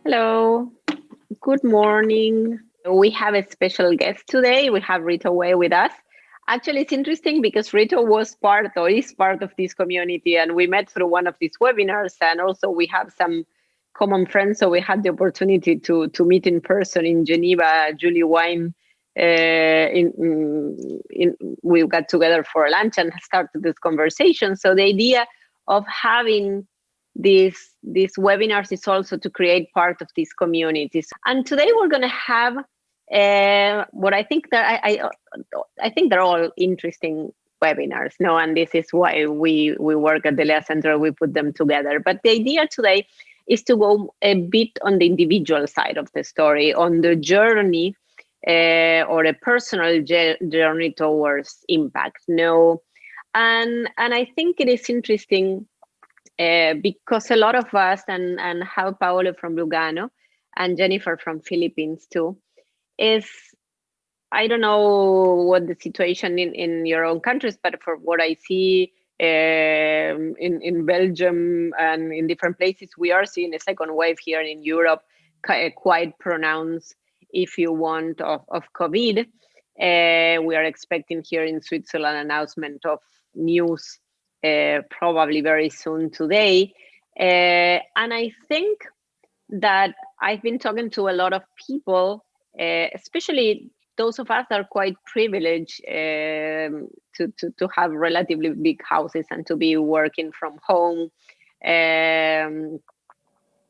Hello, good morning. We have a special guest today. We have Reto with us. Actually, it's interesting because Reto was part or is part of this community, and we met through one of these webinars. And also, we have some common friends, so we had the opportunity to meet in person in Geneva. Julie Wine, we got together for lunch and started this conversation. So the idea of having these webinars is also to create part of these communities. And today we're going to have what I think that I think they're all interesting webinars. No, and this is why we work at the Lea Center. We put them together. But the idea today is to go a bit on the individual side of the story, on the journey or a personal journey towards impact. No, and I think it is interesting. Because a lot of us and how Paolo from Lugano and Jennifer from Philippines too is, I don't know what the situation in your own countries, but for what I see in Belgium and in different places, we are seeing a second wave here in Europe, quite pronounced, if you want, of COVID. We are expecting here in Switzerland announcement of news probably very soon today. And I think that I've been talking to a lot of people, especially those of us that are quite privileged to have relatively big houses and to be working from home.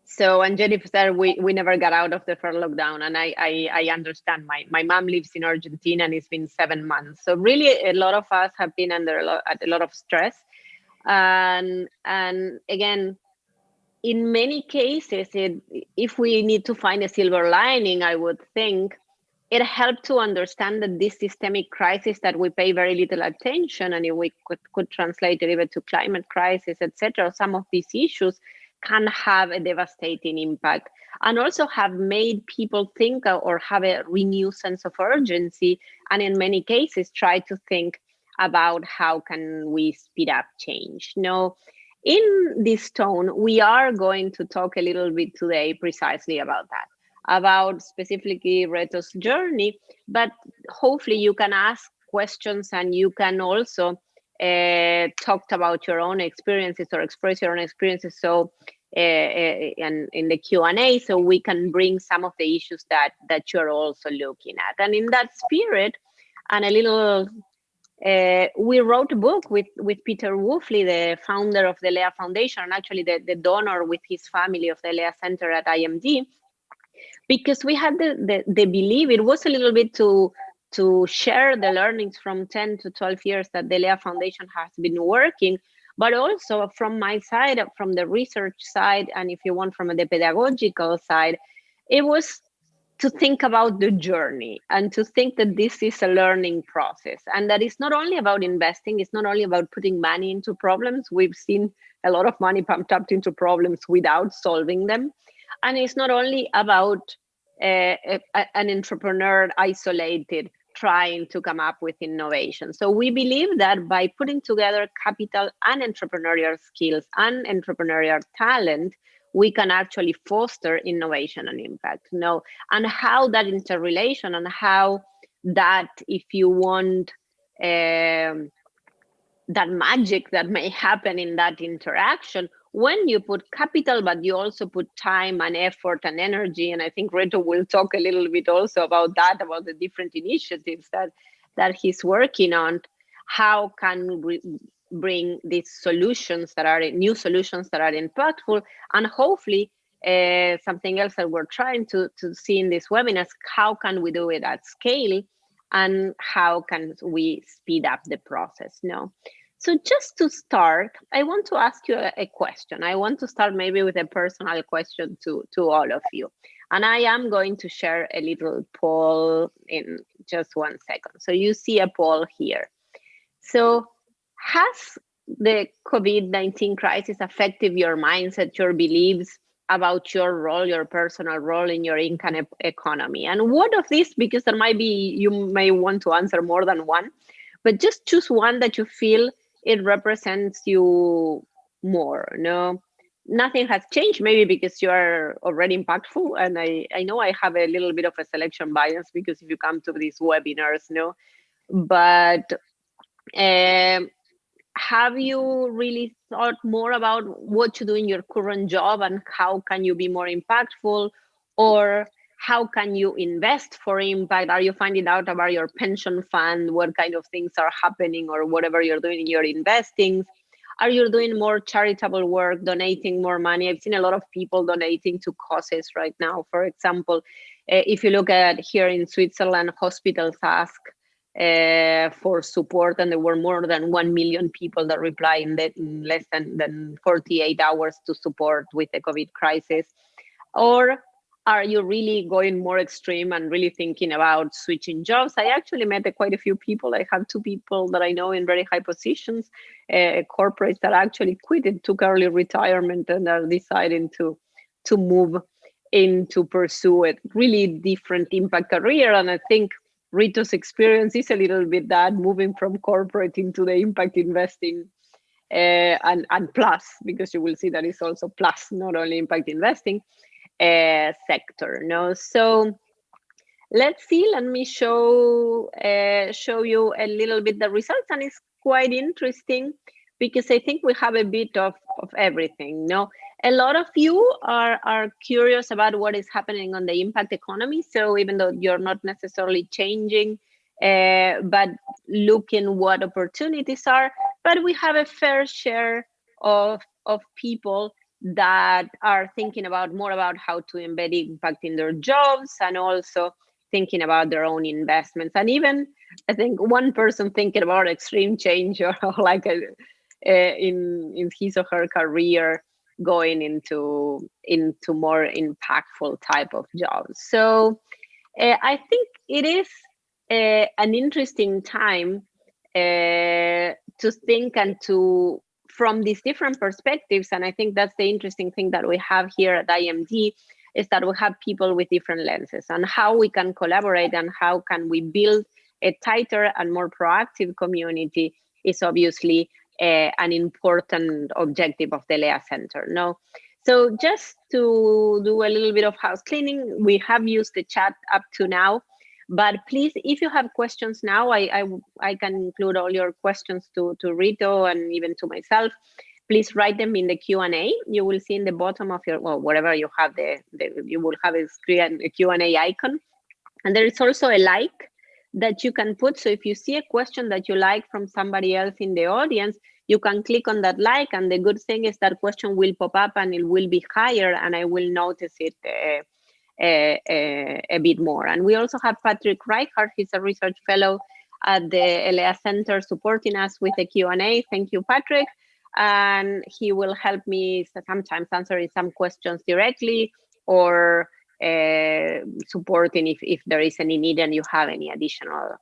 So, and Jennifer said we never got out of the first lockdown, and I understand. My mom lives in Argentina and it's been 7 months. So really a lot of us have been under a lot of stress. And again, in many cases, if we need to find a silver lining, I would think it helped to understand that this systemic crisis that we pay very little attention, and if we could translate it even to climate crisis, etc., some of these issues can have a devastating impact and also have made people think or have a renewed sense of urgency, and in many cases try to think about how can we speed up change. Now, in this tone, we are going to talk a little bit today precisely about that, about specifically Reto's journey, but hopefully you can ask questions and you can also talk about your own experiences or express your own experiences. So, and in the Q&A, so we can bring some of the issues that you're also looking at. And in that spirit, and a little, we wrote a book with Peter Wolfley, the founder of the Lea Foundation, and actually the donor with his family of the Lea Center at IMD, because we had the belief, it was a little bit to share the learnings from 10 to 12 years that the Lea Foundation has been working, but also from my side, from the research side, and if you want, from the pedagogical side, it was to think about the journey and to think that this is a learning process, and that it's not only about investing, it's not only about putting money into problems. We've seen a lot of money pumped up into problems without solving them. And it's not only about an entrepreneur isolated trying to come up with innovation. So we believe that by putting together capital and entrepreneurial skills and entrepreneurial talent, we can actually foster innovation and impact. No, and how that interrelation and how that, if you want, that magic that may happen in that interaction when you put capital, but you also put time and effort and energy. And I think Reto will talk a little bit also about that, about the different initiatives that he's working on. How can we bring these solutions that are new solutions that are impactful, and hopefully something else that we're trying to see in this webinar, how can we do it at scale and how can we speed up the process? No. So just to start, I want to ask you a question. I want to start maybe with a personal question to all of you. And I am going to share a little poll in just 1 second. So you see a poll here. So has the COVID-19 crisis affected your mindset, your beliefs about your role, your personal role in your income economy? And what of this, because there might be, you may want to answer more than one, but just choose one that you feel it represents you more. No, nothing has changed, maybe because you are already impactful. And I know I have a little bit of a selection bias, because if you come to these webinars, but um, have you really thought more about what to do in your current job and how can you be more impactful, or how can you invest for impact? Are you finding out about your pension fund, what kind of things are happening, or whatever you're doing in your investing? Are you doing more charitable work, donating more money? I've seen a lot of people donating to causes right now. For example, if you look at here in Switzerland, hospitals ask for support, and there were more than 1 million people that replied in less than 48 hours to support with the COVID crisis. Or are you really going more extreme and really thinking about switching jobs? I actually met quite a few people. I have 2 people that I know in very high positions, corporates that actually quit and took early retirement and are deciding to move in to pursue a really different impact career. And I think Rito's experience is a little bit that, moving from corporate into the impact investing, and plus, because you will see that it's also plus, not only impact investing sector. So let's see. Let me show you a little bit the results, and it's quite interesting because I think we have a bit of everything. A lot of you are curious about what is happening on the impact economy. So even though you're not necessarily changing, but looking what opportunities are, but we have a fair share of people that are thinking about more about how to embed impact in their jobs, and also thinking about their own investments. And even I think one person thinking about extreme change, or like in his or her career, going into more impactful type of jobs. So I think it is an interesting time to think and to from these different perspectives. And I think that's the interesting thing that we have here at IMD, is that we have people with different lenses, and how we can collaborate and how can we build a tighter and more proactive community is obviously an important objective of the LEA Center. So just to do a little bit of house cleaning, we have used the chat up to now, but please, if you have questions now, I can include all your questions to Reto and even to myself. Please write them in the Q&A. You will see in the bottom of your, well, whatever you have, you will have a Q&A icon. And there is also a like that you can put. So if you see a question that you like from somebody else in the audience, you can click on that like. And the good thing is that question will pop up and it will be higher, and I will notice it a bit more. And we also have Patrick Reichhardt. He's a research fellow at the LEA Center, supporting us with the Q&A. Thank you, Patrick. And he will help me sometimes answering some questions directly, or supporting if there is any need and you have any additional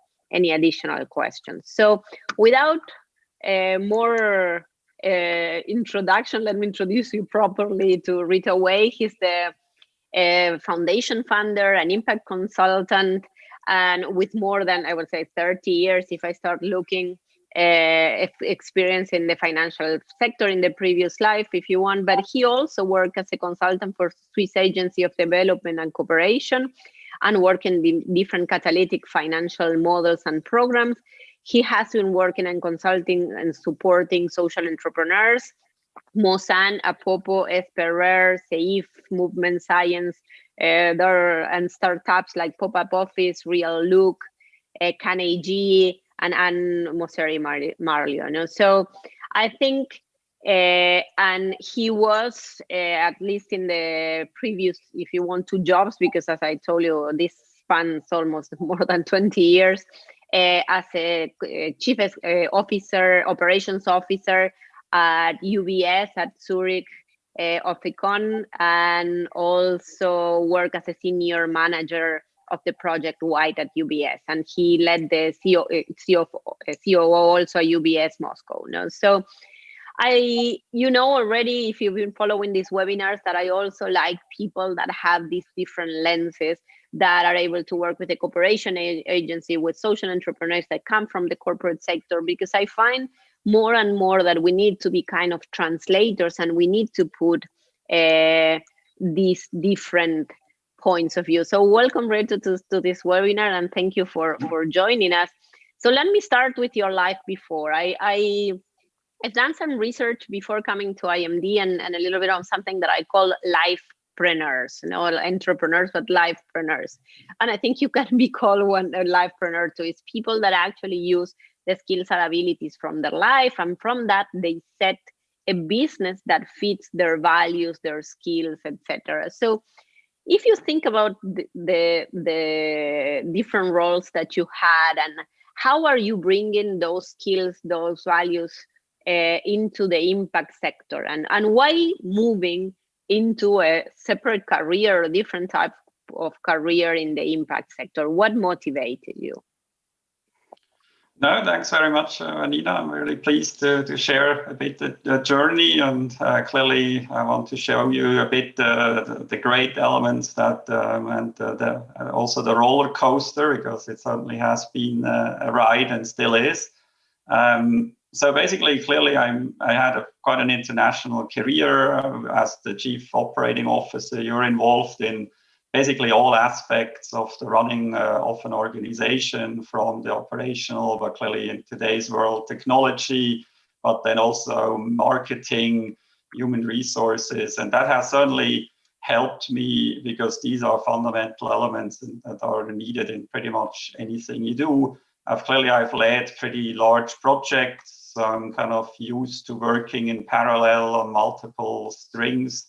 questions. So without more introduction, let me introduce you properly to Reto Wei. He's the foundation funder and impact consultant, and with more than, I would say, 30 years, if I start looking, experience in the financial sector in the previous life, if you want. But he also worked as a consultant for Swiss Agency of Development and Cooperation, and working in different catalytic financial models and programs. He has been working and consulting and supporting social entrepreneurs, Mosan, Apopo, Esperer, Seif, Movement Science, and startups like Pop-Up Office, Real Look, Can AG, and Moseri Marlio. So I think, and he was, at least in the previous, if you want, 2 jobs, because as I told you, this spans almost more than 20 years, as a chief operations officer at UBS, at Zurich Oficon, and also work as a senior manager of the project White at UBS. And he led the COO also at UBS Moscow. So already, if you've been following these webinars, that I also like people that have these different lenses, that are able to work with a cooperation agency, with social entrepreneurs that come from the corporate sector, because I find more and more that we need to be kind of translators, and we need to put these different points of view. So welcome, Reto, to this webinar, and thank you for joining us. So let me start with your life before. I've done some research before coming to IMD and a little bit on something that I call lifepreneurs, not entrepreneurs, but lifepreneurs. And I think you can be called a lifepreneur too. It's people that actually use the skills and abilities from their life, and from that they set a business that fits their values, their skills, etc. So if you think about the different roles that you had, and how are you bringing those skills, those values into the impact sector, and why moving into a separate career, a different type of career in the impact sector? What motivated you? No, thanks very much, Vanina. I'm really pleased to share a bit the journey, and clearly I want to show you a bit the great elements that and also the roller coaster, because it certainly has been a ride and still is. So basically, clearly, I had quite an international career as the chief operating officer. You're involved in basically all aspects of the running of an organization, from the operational, but clearly in today's world, technology, but then also marketing, human resources. And that has certainly helped me, because these are fundamental elements that are needed in pretty much anything you do. I've led pretty large projects. So I'm kind of used to working in parallel on multiple strings.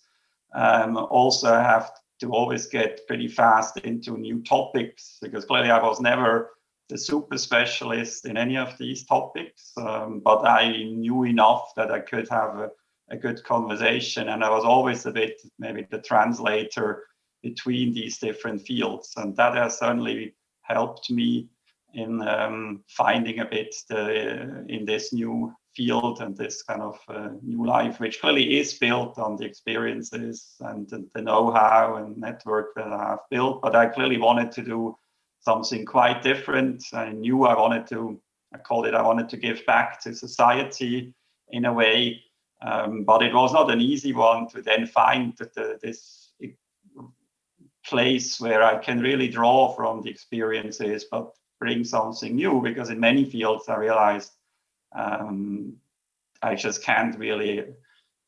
Also, I have to always get pretty fast into new topics, because clearly I was never the super specialist in any of these topics, but I knew enough that I could have a good conversation, and I was always a bit maybe the translator between these different fields, and that has certainly helped me in finding a bit in this new field and this kind of new life, which clearly is built on the experiences and the know-how and network that I have built. But I clearly wanted to do something quite different. I knew I wanted to give back to society in a way, but it was not an easy one to then find this place where I can really draw from the experiences, but bring something new, because in many fields I realized I just can't really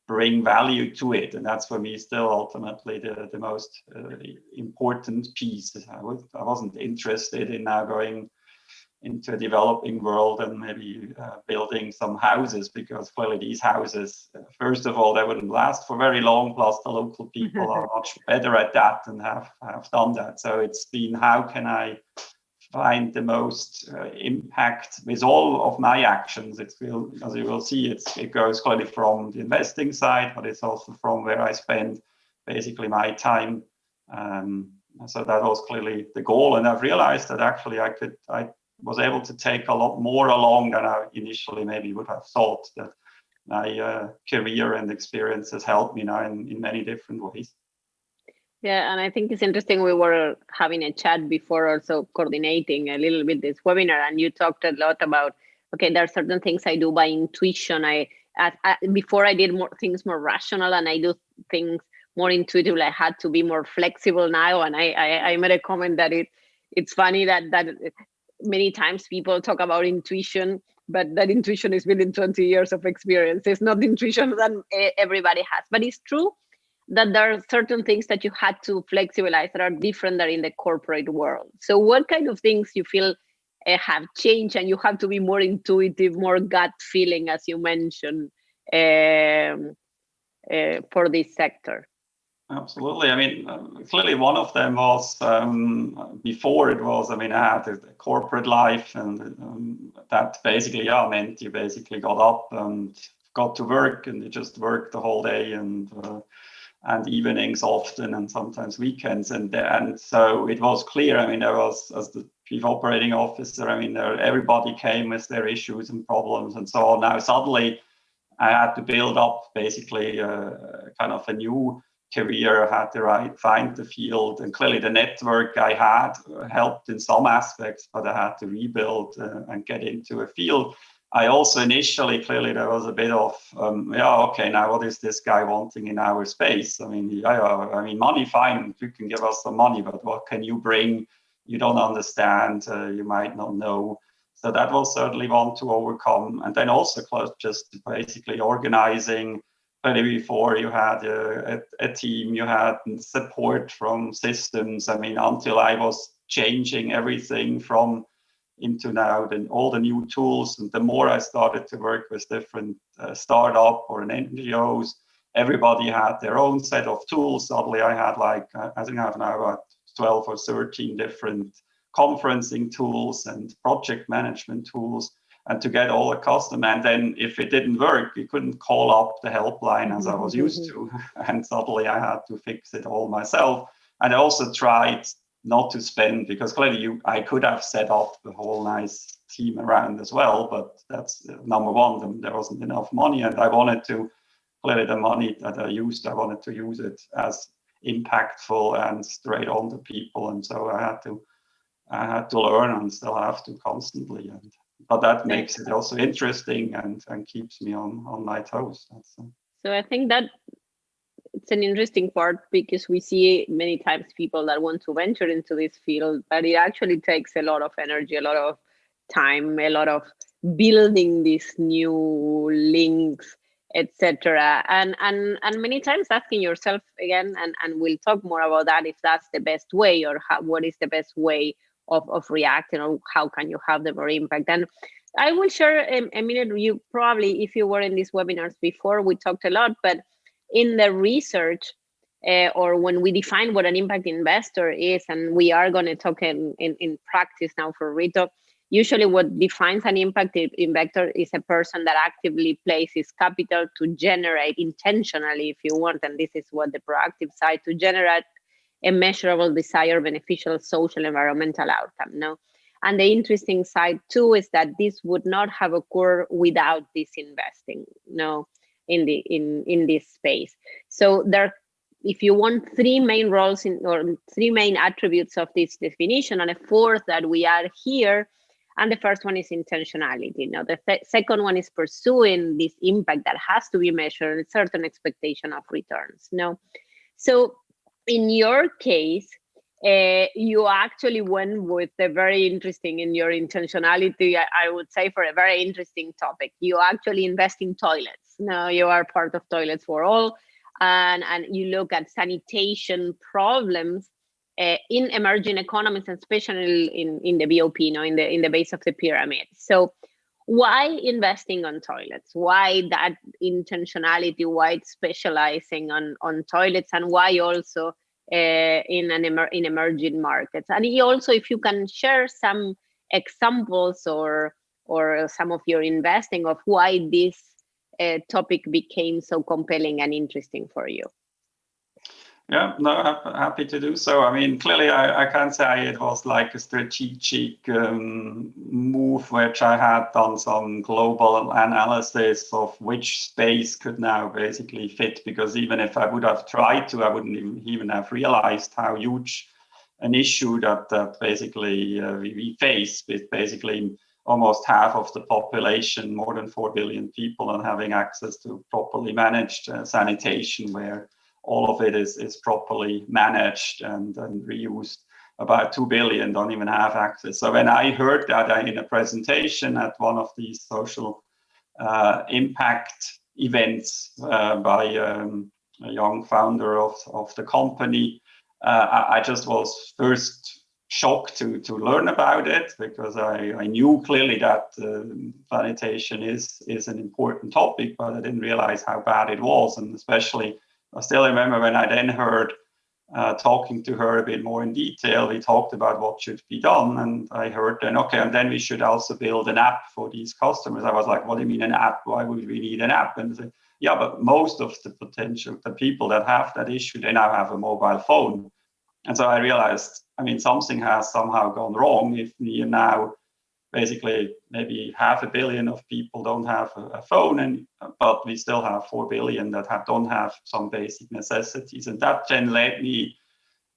bring value to it, and that's for me still ultimately the most important piece. I wasn't interested in now going into a developing world and maybe building some houses, because clearly these houses, first of all, they wouldn't last for very long, plus the local people are much better at that and have done that. So it's been, how can I find the most impact with all of my actions? As you will see, it goes clearly from the investing side, but it's also from where I spend basically my time. So that was clearly the goal, and I've realized that actually I was able to take a lot more along than I initially maybe would have thought. That my career and experience has helped me now in many different ways. Yeah, and I think it's interesting. We were having a chat before, also coordinating a little bit this webinar, and you talked a lot about, okay, there are certain things I do by intuition. Before I did things more rational, and I do things more intuitively. I had to be more flexible now, and I made a comment that it's funny that many times people talk about intuition, but that intuition is within 20 years of experience. It's not the intuition that everybody has, but it's true that there are certain things that you had to flexibilize that are different than in the corporate world. So what kind of things you feel have changed, and you have to be more intuitive, more gut feeling, as you mentioned, for this sector? Absolutely. I mean, clearly one of them was, before it was, I had a corporate life, and that basically, meant you basically got up and got to work, and you just worked the whole day, and evenings often, and sometimes weekends. And so it was clear, I was, as the chief operating officer, everybody came with their issues and problems and so on. Now suddenly I had to build up basically kind of a new career. I had to find the field, and clearly the network I had helped in some aspects, but I had to rebuild and get into a field. I also initially, clearly there was a bit of, okay, now what is this guy wanting in our space? I mean, money, fine, you can give us some money, but what can you bring? You don't understand, you might not know. So that was certainly one to overcome. And then also just basically organizing. Before you had a team, you had support from systems. I mean, until I was changing everything into now all the new tools, and the more I started to work with different startup or NGOs, everybody had their own set of tools. Suddenly I had I think I have now about 12 or 13 different conferencing tools and project management tools, and to get all the custom. And then if it didn't work, you couldn't call up the helpline as I was used to. And suddenly I had to fix it all myself. And I also tried not to spend, because clearly I could have set up the whole nice team around as well, but that's number one, there wasn't enough money, and I wanted to, clearly the money that I used, I wanted to use it as impactful and straight on to people, and so I had to learn and still have to constantly, but that makes it also interesting and keeps me on my toes. So I think that it's an interesting part, because we see many times people that want to venture into this field, but it actually takes a lot of energy, a lot of time, a lot of building these new links, etc. And many times asking yourself again, and we'll talk more about that, if that's the best way, or what is the best way of reacting, or how can you have the more impact. And I will share a minute. You probably, if you were in these webinars before, we talked a lot, but in the research, or when we define what an impact investor is, and we are going to talk in practice now for Reto, usually what defines an impact investor is a person that actively places capital to generate intentionally, if you want, and this is what the proactive side, to generate a measurable, desired, beneficial social, environmental outcome. No? And the interesting side too is that this would not have occurred without this investing. No. In this space. So there, if you want, three main roles or three main attributes of this definition, and a fourth that we add here. And the first one is intentionality. Now, the second one is pursuing this impact that has to be measured, a certain expectation of returns. No, so in your case, you actually went with a very interesting, in your intentionality, I would say, for a very interesting topic. You actually invest in toilets. Now you are part of Toilets for All, and you look at sanitation problems in emerging economies, and especially in the BOP, in the base of the pyramid. So why investing on toilets? Why that intentionality? Why specializing on toilets? And why also in emerging markets? And also, if you can share some examples or some of your investing of why this topic became so compelling and interesting for you. Yeah, no, I'm happy to do so. I mean, clearly, I can't say it was like a strategic move, which I had done some global analysis of which space could now basically fit, because even if I would have tried to, I wouldn't even have realized how huge an issue that basically we face, with basically almost half of the population, more than 4 billion people, and having access to properly managed sanitation, where all of it is properly managed and reused. About 2 billion don't even have access. So when I heard that in a presentation at one of these social impact events by a young founder of the company, I just was first shocked to learn about it, because I knew clearly that sanitation is an important topic, but I didn't realize how bad it was. And especially, I still remember when I then heard talking to her a bit more in detail, we talked about what should be done, and I heard then, okay, and then we should also build an app for these customers. I was like, what do you mean an app? Why would we need an app? And they said, yeah, but most of the people that have that issue, they now have a mobile phone. And so I realized, I mean, something has somehow gone wrong if we now basically maybe 500 million of people don't have a phone, but we still have 4 billion that don't have some basic necessities. And that then led me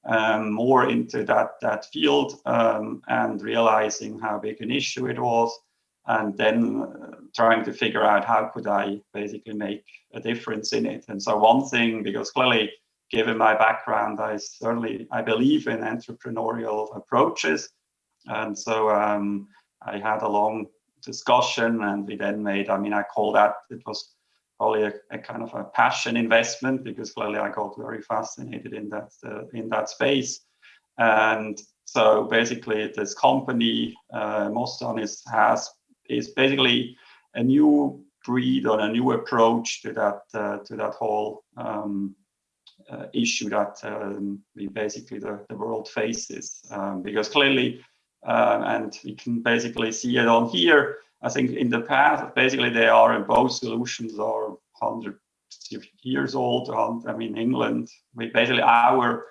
more into that field and realizing how big an issue it was. and then trying to figure out how could I basically make a difference in it. And so one thing, because clearly, given my background, I believe in entrepreneurial approaches. And so I had a long discussion, and we then made, I call that, it was probably a kind of a passion investment, because clearly I got very fascinated in that space. And so basically this company, Mostan, is basically a new breed or a new approach to that whole issue that the world faces, because clearly, and we can basically see it on here. I think in the past, basically both solutions are 100 years old. England, our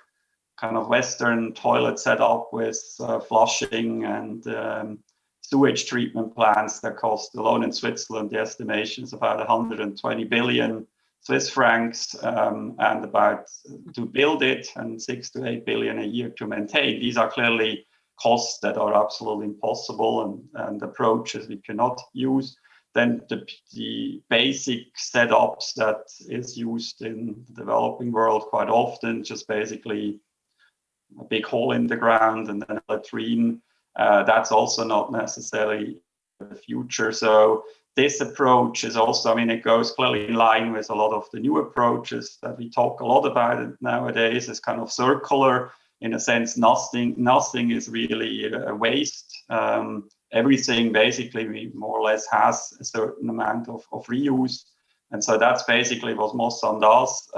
kind of Western toilet set up with flushing and sewage treatment plants that cost alone in Switzerland, the estimation is about 120 billion Swiss francs, and about to build it, and 6 to 8 billion a year to maintain. These are clearly costs that are absolutely impossible, and approaches we cannot use. Then the basic setups that is used in the developing world quite often, just basically a big hole in the ground and then a latrine. That's also not necessarily the future. So this approach is also, it goes clearly in line with a lot of the new approaches that we talk a lot about it nowadays. It's kind of circular in a sense. Nothing is really a waste. Everything basically more or less has a certain amount of reuse. And so that's basically what Mostan does.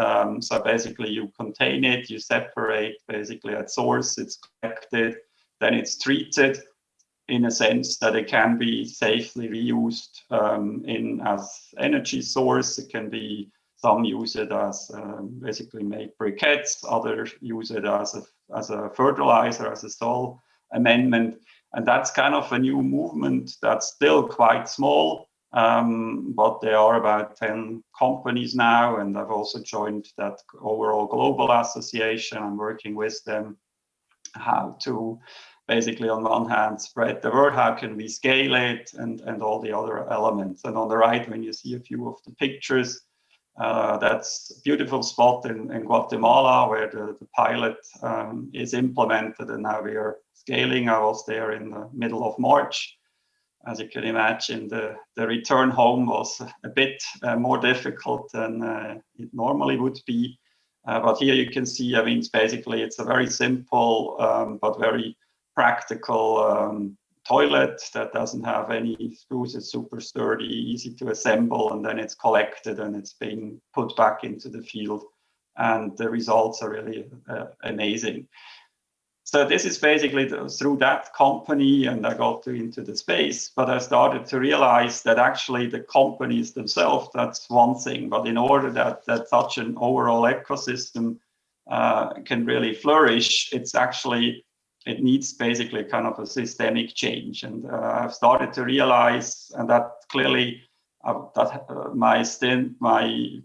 So basically you contain it, you separate basically at source, it's collected, then it's treated in a sense that it can be safely reused as energy source. It can be, some use it as basically make briquettes, others use it as a fertilizer, as a soil amendment. And that's kind of a new movement that's still quite small. But there are about 10 companies now, and I've also joined that overall global association. I'm working with them how to basically on one hand spread the word, how can we scale it, and all the other elements. And on the right, when you see a few of the pictures, that's a beautiful spot in Guatemala where the pilot is implemented, and now we are scaling. I was there in the middle of March. As you can imagine, the return home was a bit more difficult than it normally would be. But here you can see, it's a very simple but very practical toilet that doesn't have any screws. It's super sturdy, easy to assemble, and then it's collected and it's being put back into the field. And the results are really amazing. So this is basically through that company, and I got into the space, but I started to realize that actually the companies themselves, that's one thing, but in order that such an overall ecosystem can really flourish, it needs basically kind of a systemic change. And I've started to realize, and that clearly, my stint, my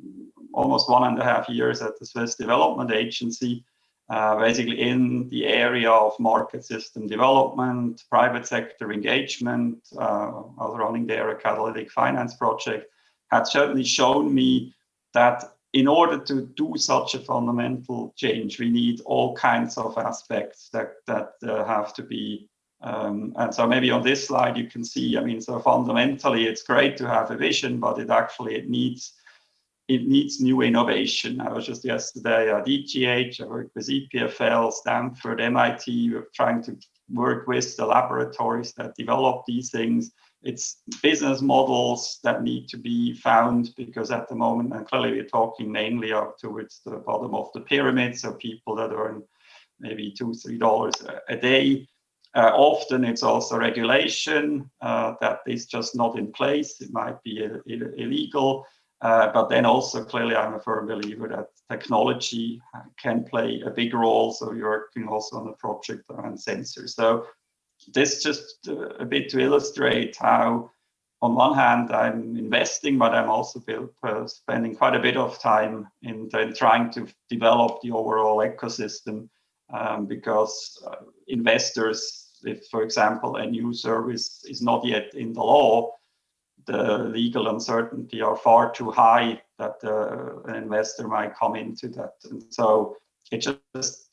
almost 1.5 years at the Swiss Development Agency, basically in the area of market system development, private sector engagement. I was running there a catalytic finance project, had certainly shown me that in order to do such a fundamental change, we need all kinds of aspects that have to be. And so maybe on this slide you can see, so fundamentally it's great to have a vision, but it needs new innovation. I was just yesterday at ETH, I worked with EPFL, Stanford, MIT. We're trying to work with the laboratories that develop these things. It's business models that need to be found, because at the moment, and clearly we're talking mainly up towards the bottom of the pyramid, so people that earn maybe $2-3 a day. Often it's also regulation that is just not in place. It might be illegal. But then also clearly I'm a firm believer that technology can play a big role. So you're working also on a project around sensors. So this just a bit to illustrate how on one hand I'm investing, but I'm also spending quite a bit of time in trying to develop the overall ecosystem, because investors if, for example, a new service is not yet in the law, the legal uncertainty are far too high that an investor might come into that. And so it just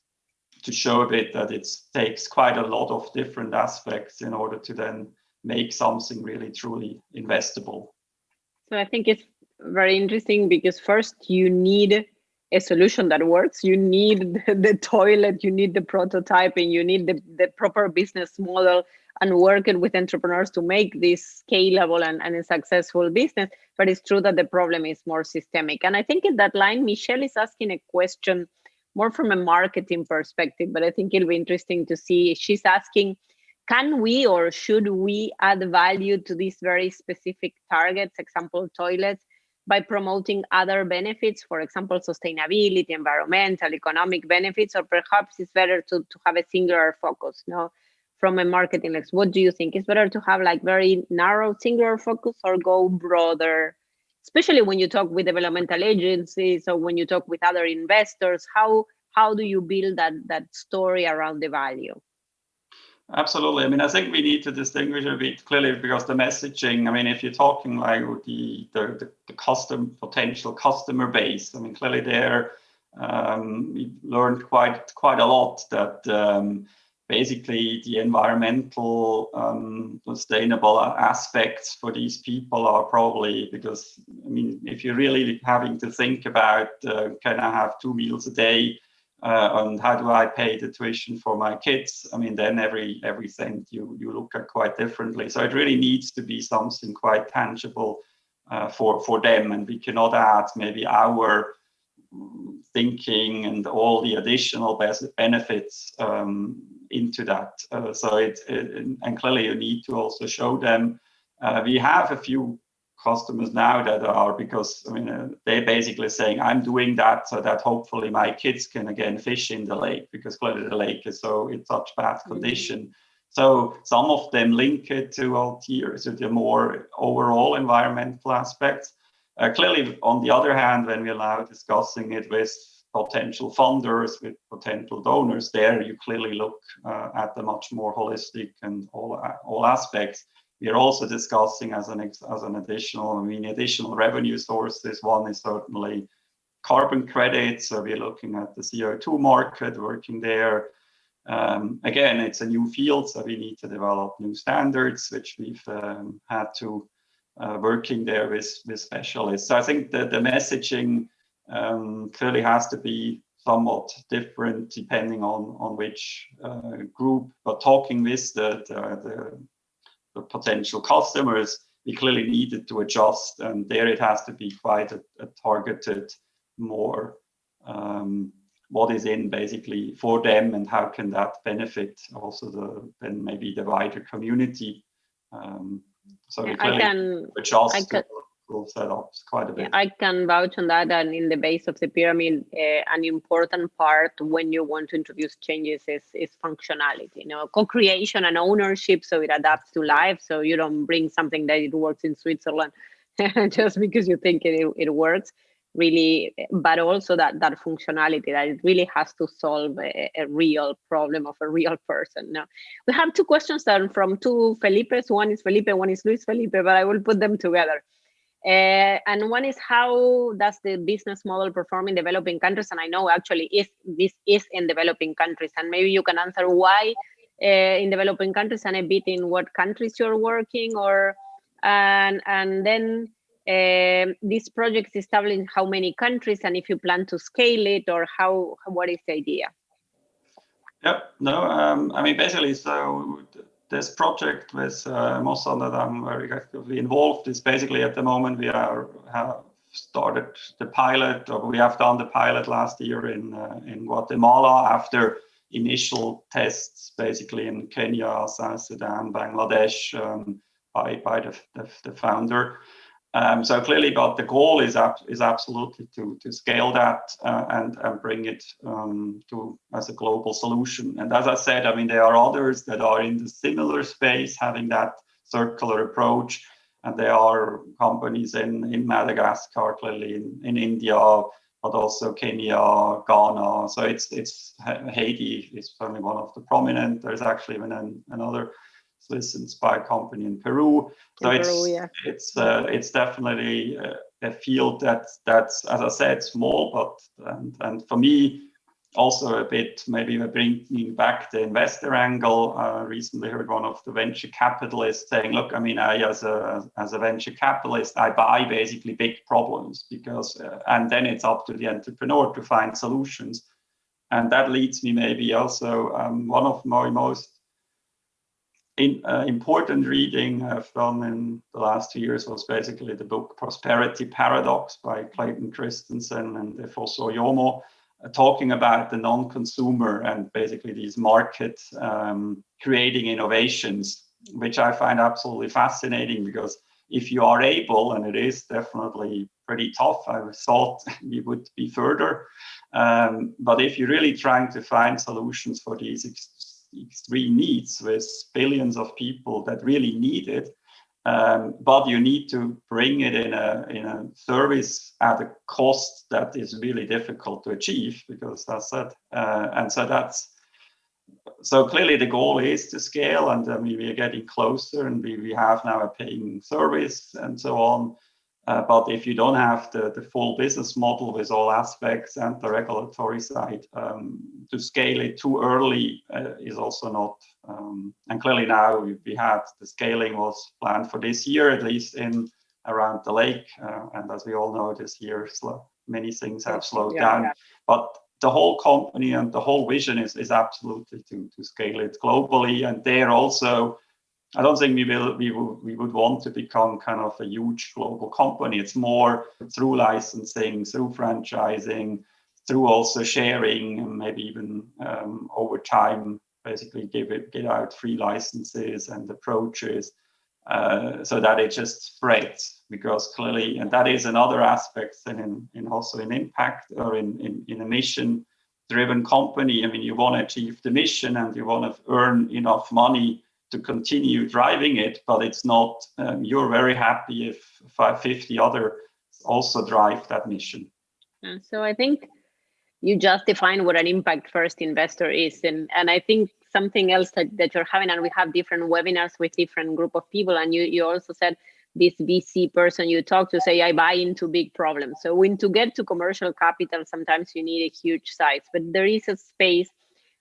to show a bit that it takes quite a lot of different aspects in order to then make something really truly investable. So I think it's very interesting because first you need a solution that works. You need the toilet, you need the prototype, and you need the proper business model and working with entrepreneurs to make this scalable and a successful business. But it's true that the problem is more systemic. And I think in that line, Michelle is asking a question more from a marketing perspective, but I think it'll be interesting to see. She's asking, can we or should we add value to these very specific targets, example, toilets, by promoting other benefits, for example, sustainability, environmental, economic benefits, or perhaps it's better to have a singular focus, no? From a marketing lens, what do you think? Is better to have like very narrow singular focus or go broader, especially when you talk with developmental agencies or when you talk with other investors? How do you build that story around the value? Absolutely. I mean, I think we need to distinguish a bit clearly because the messaging, I mean, if you're talking like the potential customer base, I mean, clearly there we learned quite a lot that basically the environmental sustainable aspects for these people are probably, because I mean, if you're really having to think about can I have 2 meals a day and how do I pay the tuition for my kids, I mean, then every cent you look at quite differently. So it really needs to be something quite tangible for them, and we cannot add maybe our thinking and all the additional benefits into that. And clearly you need to also show them. We have a few customers now that are, because I mean they're basically saying I'm doing that so that hopefully my kids can again fish in the lake, because clearly the lake is so in such bad condition. So some of them link it to Altier, so the more overall environmental aspects. Clearly, on the other hand, when we're now discussing it with potential funders, with potential donors, there you clearly look at the much more holistic and all aspects. We are also discussing as an additional, I mean, additional revenue sources. One is certainly carbon credits. So we're looking at the CO2 market, working there. Again, it's a new field, so we need to develop new standards, which we've had to working there with specialists. So I think that the messaging clearly has to be somewhat different depending on which group, but talking with the potential customers, we clearly needed to adjust, and there it has to be quite a targeted more what is in basically for them and how can that benefit also then maybe the wider community. So we clearly adjust the setups quite a bit. I can vouch on that, and in the base of the pyramid, an important part when you want to introduce changes is functionality, you know, co-creation and ownership, so it adapts to life. So you don't bring something that it works in Switzerland just because you think it works, really, but also that functionality, that it really has to solve a real problem of a real person. Now, we have two questions from two Felipes. One is Felipe, one is Luis Felipe, but I will put them together. And one is, how does the business model perform in developing countries? And I know actually this is in developing countries, and maybe you can answer why in developing countries and a bit in what countries you're working, or and then this project is established in how many countries, and if you plan to scale it, or what is the idea? Yep, no, I mean, basically, so this project with Mossad that I'm very actively involved is basically at the moment we have started the pilot, or we have done the pilot last year in Guatemala after initial tests, basically in Kenya, South Sudan, Bangladesh, by the founder. So clearly, but the goal is absolutely to scale that and bring it to as a global solution. And as I said, I mean, there are others that are in the similar space, having that circular approach. And there are companies in Madagascar, clearly in India, but also Kenya, Ghana. So it's Haiti is certainly one of the prominent. There's actually even another Swiss inspired company in Peru. So it's definitely a field that's, as I said, small, but and for me also a bit maybe bringing back the investor angle. Recently heard one of the venture capitalists saying, look, I mean, I as a venture capitalist, I buy basically big problems because and then it's up to the entrepreneur to find solutions. And that leads me maybe also one of my most important reading I've done in the last 2 years was basically the book Prosperity Paradox by Clayton Christensen and Efoso Yomo, talking about the non-consumer and basically these market creating innovations, which I find absolutely fascinating, because if you are able, and it is definitely pretty tough, I thought we would be further, but if you're really trying to find solutions for these extreme needs with billions of people that really need it, but you need to bring it in a service at a cost that is really difficult to achieve, because that's it. And so clearly the goal is to scale, and I mean, we are getting closer, and we have now a paying service and so on. But if you don't have the full business model with all aspects and the regulatory side, to scale it too early is also not. And clearly now we had the scaling was planned for this year, at least in around the lake. And as we all know, this year many things have slowed down. But the whole company and the whole vision is absolutely to scale it globally. And there also, I don't think we would want to become kind of a huge global company. It's more through licensing, through franchising, through also sharing, and maybe even over time, basically get out free licenses and approaches, so that it just spreads. Because clearly, and that is another aspect, and in also in impact or in a mission-driven company. I mean, you want to achieve the mission and you want to earn enough money to continue driving it, but it's not, you're very happy if 50 other also drive that mission. So I think you just define what an impact first investor is. And I think something else that you're having, and we have different webinars with different group of people, and you also said this VC person you talk to say, I buy into big problems. So when to get to commercial capital, sometimes you need a huge size, but there is a space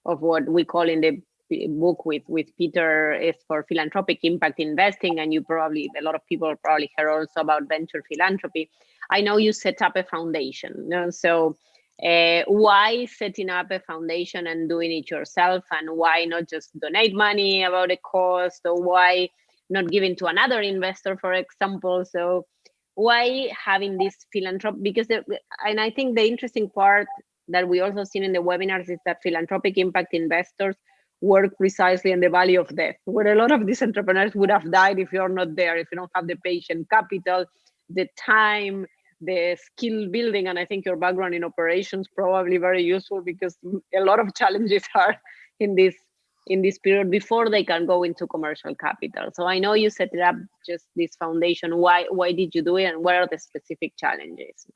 of what we call in the book with Peter is for philanthropic impact investing, and you probably, a lot of people probably heard also about venture philanthropy. I know you set up a foundation, you know? So why setting up a foundation and doing it yourself, and why not just donate money about a cost, or why not giving to another investor, for example? So why having this philanthropic? Because and I think the interesting part that we also seen in the webinars is that philanthropic impact investors work precisely on the valley of death, where a lot of these entrepreneurs would have died if you're not there, if you don't have the patient capital, the time, the skill building. And I think your background in operations probably very useful, because a lot of challenges are in this period before they can go into commercial capital. So I know you set it up, just this foundation. Why did you do it, and what are the specific challenges?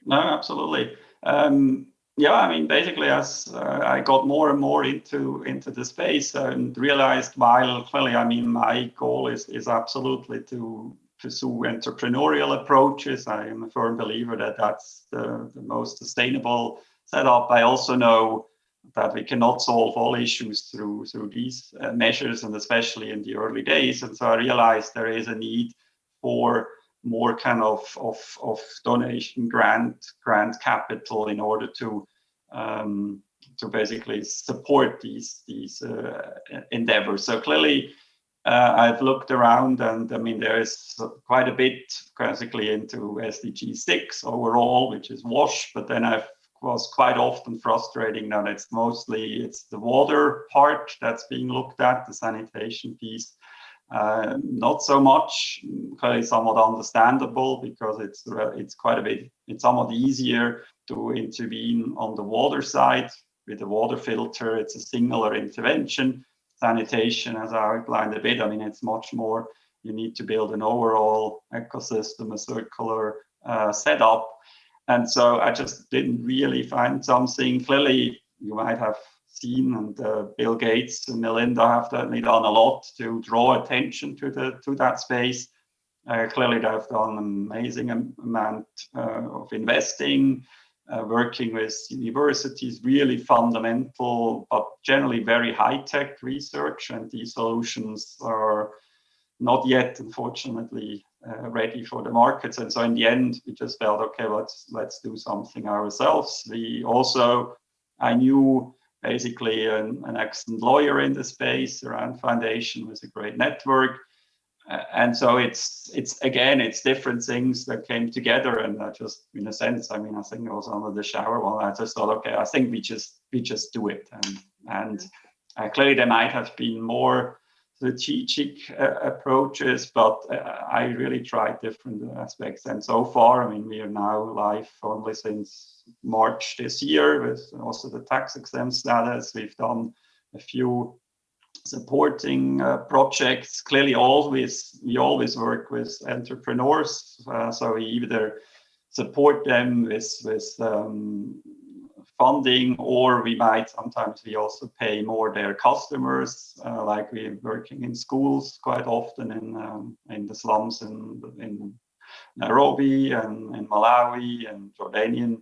No, absolutely. Yeah, I mean, basically, as I got more and more into the space and realized, while clearly, I mean, my goal is absolutely to pursue entrepreneurial approaches. I am a firm believer that that's the most sustainable setup. I also know that we cannot solve all issues through these measures, and especially in the early days. And so I realized there is a need for more kind of donation grant capital in order to basically support these endeavors. So clearly, I've looked around, and I mean, there is quite a bit basically into SDG 6 overall, which is WASH, but then I was quite often frustrating that it's the water part that's being looked at, the sanitation piece. Not so much, clearly somewhat understandable, because it's quite a bit, it's somewhat easier to intervene on the water side with the water filter. It's a singular intervention. Sanitation, as I outlined a bit, I mean, it's much more, you need to build an overall ecosystem, a circular setup. And so I just didn't really find something. Clearly, you might have seen, and Bill Gates and Melinda have certainly done a lot to draw attention to that space. Clearly, they've done an amazing amount of investing, working with universities, really fundamental, but generally very high-tech research. And these solutions are not yet, unfortunately, ready for the markets. And so in the end, we just felt, okay, let's do something ourselves. I knew basically an excellent lawyer in the space around foundation with a great network. And so it's different things that came together, and I just, in a sense, I mean, I think I was under the shower while I just thought, okay, I think we just do it. And clearly there might have been more strategic approaches, but I really tried different aspects. And so far, I mean, we are now live only since March this year with also the tax exempt status. We've done a few supporting projects. Clearly, we always work with entrepreneurs, so we either support them with funding, or we also pay more their customers, like we're working in schools quite often in the slums in Nairobi and in Malawi and Jordanian.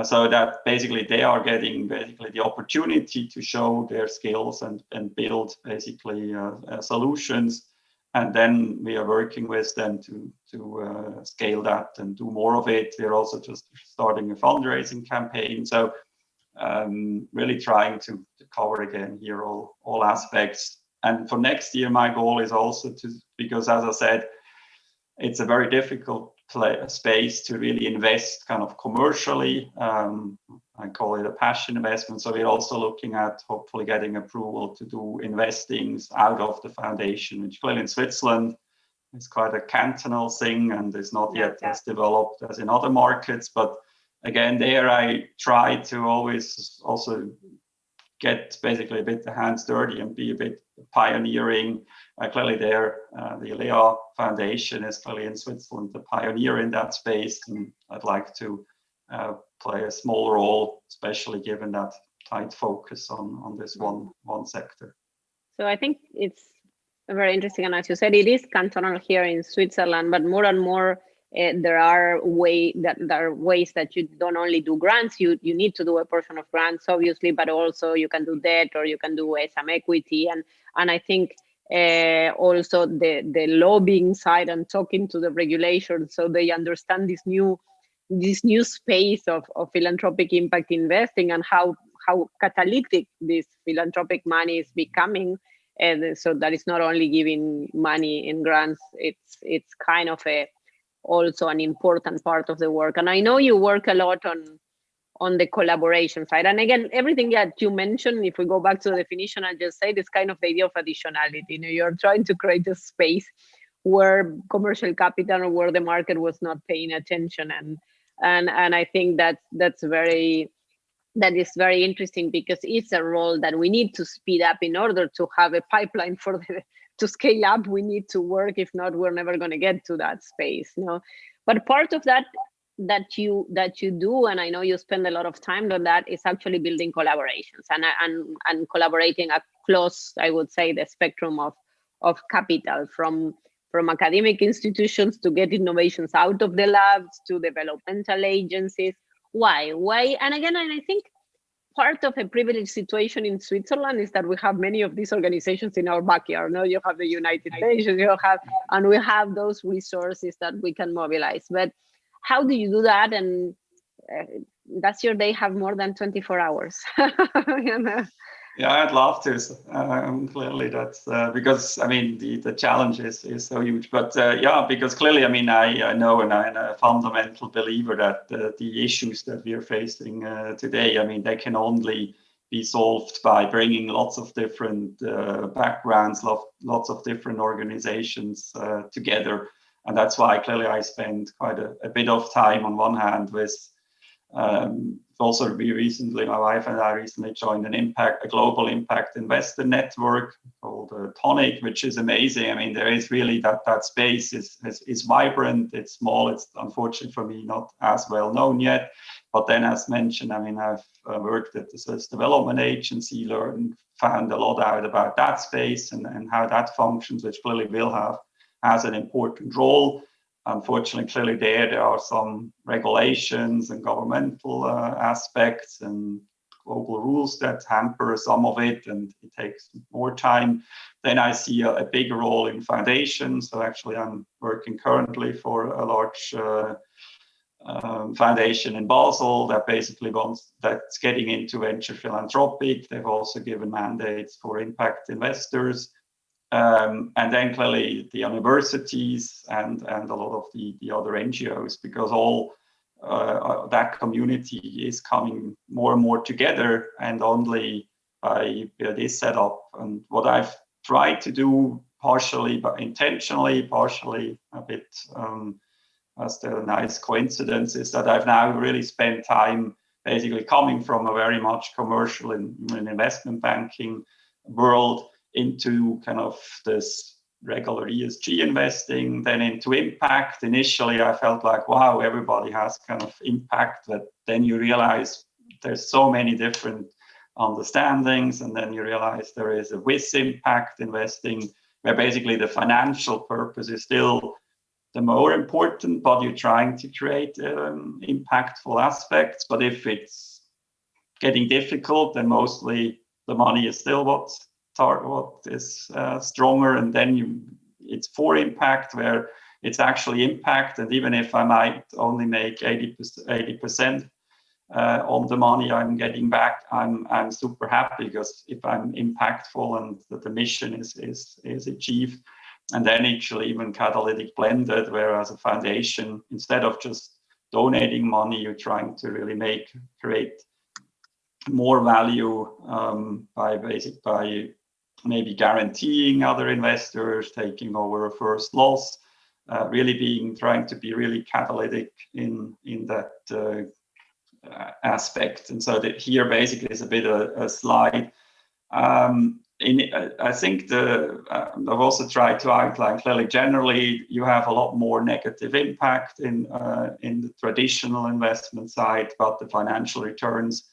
So that basically they are getting the opportunity to show their skills and build basically solutions. And then we are working with them to scale that and do more of it. We're also just starting a fundraising campaign. So really trying to cover again here all aspects. And for next year, my goal is also because as I said, it's a very difficult space to really invest kind of commercially. I call it a passion investment. So we're also looking at hopefully getting approval to do investings out of the foundation, which clearly in Switzerland is quite a cantonal thing and is not yet as developed as in other markets. But again, there I try to always also get basically a bit the hands dirty and be a bit pioneering. Clearly there, the Lea Foundation is clearly in Switzerland the pioneer in that space, and I'd like to play a small role, especially given that tight focus on this one sector. So I think it's very interesting, and as you said, it is cantonal here in Switzerland, but more and more there are ways that you don't only do grants. You need to do a portion of grants, obviously, but also you can do debt or you can do some equity, and I think also the lobbying side and talking to the regulators so they understand this new space of philanthropic impact investing and how catalytic this philanthropic money is becoming. And so that is not only giving money in grants, it's kind of also an important part of the work. And I know you work a lot on the collaboration side. And again, everything that you mentioned, if we go back to the definition, I just say this kind of the idea of additionality. You know, you're trying to create a space where commercial capital or where the market was not paying attention. And I think that is very interesting, because it's a role that we need to speed up in order to have a pipeline to scale up. We need to work. If not, we're never going to get to that space. No, but part of that you do, and I know you spend a lot of time on that, is actually building collaborations and collaborating across, I would say, the spectrum of capital, from academic institutions to get innovations out of the labs to developmental agencies. Why? And again, I think part of a privileged situation in Switzerland is that we have many of these organizations in our backyard. No, you have the United Nations, and we have those resources that we can mobilize. But how do you do that? And does your day have more than 24 hours? You know? Yeah, I'd love to. Clearly, that's because I mean the challenge is so huge. But yeah, because clearly, I mean, I know, and I'm a fundamental believer that the issues that we are facing today, I mean, they can only be solved by bringing lots of different backgrounds, lots of different organizations together. And that's why clearly I spend quite a bit of time on one hand with Also, my wife and I recently joined a global impact investor network called Tonic, which is amazing. I mean, there is really that space is vibrant. It's small. It's unfortunately for me not as well known yet. But then, as mentioned, I mean, I've worked at the CEST Development Agency, found a lot out about that space and how that functions, which clearly has an important role. Unfortunately, clearly there are some regulations and governmental aspects and global rules that hamper some of it, and it takes more time. Then I see a big role in foundations. So actually, I'm working currently for a large foundation in Basel that basically that's getting into venture philanthropic. They've also given mandates for impact investors. And then clearly the universities and a lot of the other NGOs, because all that community is coming more and more together, and only by this setup. And what I've tried to do, partially but intentionally, partially a bit as the nice coincidence, is that I've now really spent time basically coming from a very much commercial and investment banking world into kind of this regular ESG investing, then into impact. Initially, I felt like, wow, everybody has kind of impact, but then you realize there's so many different understandings, and then you realize there is a with impact investing, where basically the financial purpose is still the more important, but you're trying to create impactful aspects. But if it's getting difficult, then mostly the money is still what is stronger, and then it's for impact, where it's actually impact. And even if I might only make 80% on the money I'm getting back, I'm super happy, because if I'm impactful and that the mission is achieved, and then actually even catalytic blended, whereas a foundation, instead of just donating money, you're trying to really create more value by maybe guaranteeing other investors, taking over a first loss, trying to be really catalytic in that aspect. And so that here basically is a bit a slide. I think I've also tried to outline clearly, generally you have a lot more negative impact in the traditional investment side, but the financial returns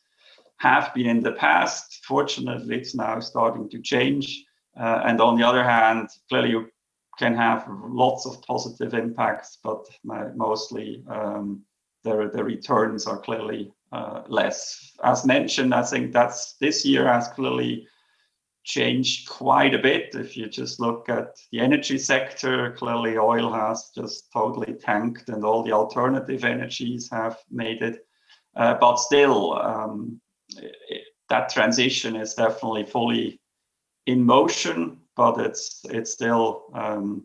have been in the past. Fortunately, it's now starting to change. And on the other hand, clearly you can have lots of positive impacts, but mostly the returns are clearly less. As mentioned, I think this year has clearly changed quite a bit. If you just look at the energy sector, clearly oil has just totally tanked, and all the alternative energies have made it. But still, that transition is definitely fully in motion, but it's still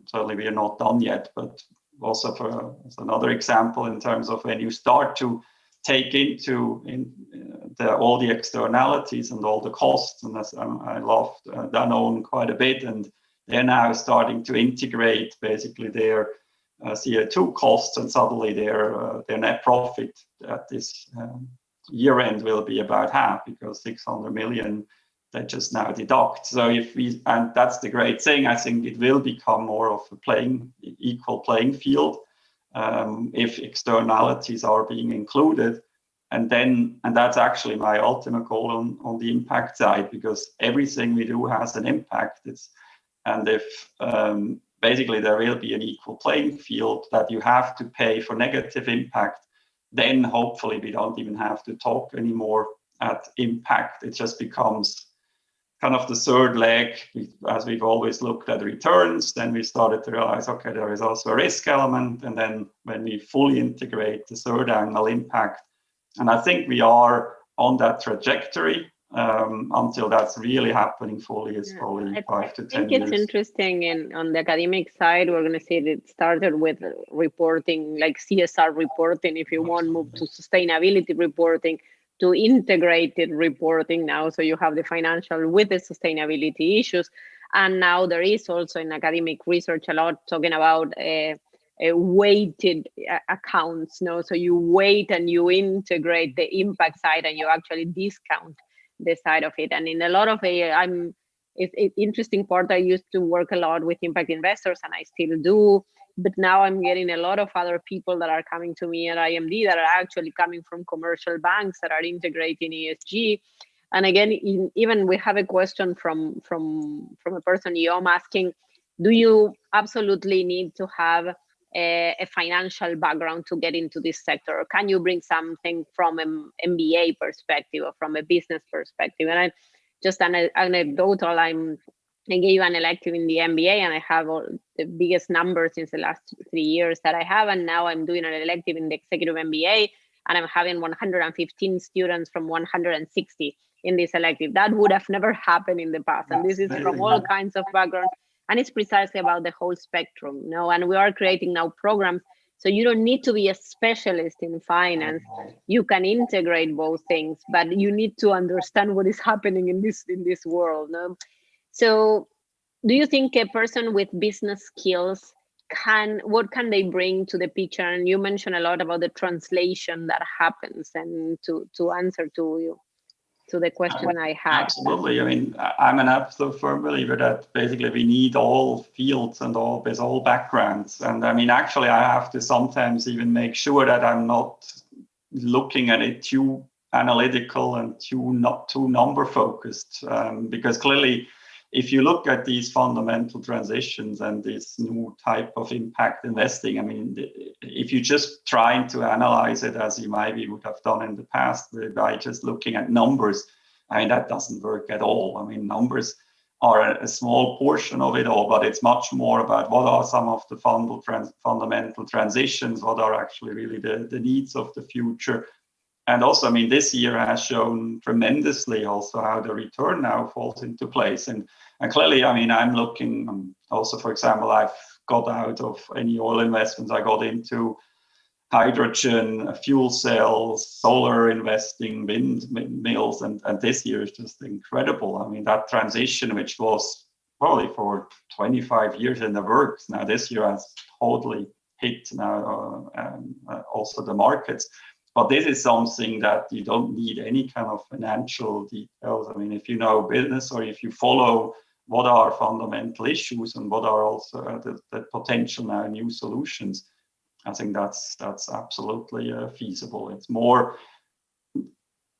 certainly we are not done yet. But also as another example, in terms of when you start to take into all the externalities and all the costs, and I love Danone quite a bit, and they're now starting to integrate basically their CO2 costs, and suddenly their net profit at this year end will be about half, because 600 million they just now deduct. So and that's the great thing, I think it will become more of a equal playing field if externalities are being included. And that's actually my ultimate goal on the impact side, because everything we do has an impact. And if basically there will be an equal playing field, that you have to pay for negative impact, then hopefully we don't even have to talk anymore at impact. It just becomes kind of the third leg. As we've always looked at returns, then we started to realize, okay, there is also a risk element. And then when we fully integrate the third angle, impact, and I think we are on that trajectory. Until that's really happening fully, is probably 5 to 10 years. I think it's interesting on the academic side, we're going to say it started with reporting, like CSR reporting, if you want, move to sustainability reporting, to integrated reporting now. So you have the financial with the sustainability issues. And now there is also in academic research a lot talking about weighted accounts, no? So you weight and you integrate the impact side and you actually discount the side of it. And in a lot of it's interesting part, I used to work a lot with impact investors and I still do, but now I'm getting a lot of other people that are coming to me at IMD that are actually coming from commercial banks that are integrating ESG. And again, even we have a question from a person, Yom, asking, do you absolutely need to have a financial background to get into this sector? Or can you bring something from an MBA perspective or from a business perspective? And I just anecdotal, I gave an elective in the MBA and I have all the biggest numbers since the last 3 years that I have. And now I'm doing an elective in the executive MBA and I'm having 115 students from 160 in this elective. That would have never happened in the past. And this is from all kinds of backgrounds. And it's precisely about the whole spectrum, you know, and we are creating now programs. So you don't need to be a specialist in finance. You can integrate both things, but you need to understand what is happening in this world. No? So do you think a person with business skills what can they bring to the picture? And you mentioned a lot about the translation that happens, and to answer to the question I had. Absolutely. I mean, I'm an absolute firm believer that basically we need all fields and all backgrounds. And I mean, actually, I have to sometimes even make sure that I'm not looking at it too analytical and not too number focused, because clearly, if you look at these fundamental transitions and this new type of impact investing, I mean, if you're just trying to analyze it as you maybe would have done in the past by just looking at numbers, I mean, that doesn't work at all. I mean, numbers are a small portion of it all, but it's much more about what are some of the fundamental transitions, what are actually really the needs of the future. And also, I mean, this year has shown tremendously also how the return now falls into place. And clearly, I mean, I'm looking also, for example, I've got out of any oil investments, I got into hydrogen, fuel cells, solar investing, windmills, and this year is just incredible. I mean, that transition, which was probably for 25 years in the works, now this year has totally hit now also the markets. But this is something that you don't need any kind of financial details. I mean, if you know business or if you follow what are fundamental issues and what are also the potential now new solutions, I think that's absolutely feasible. It's more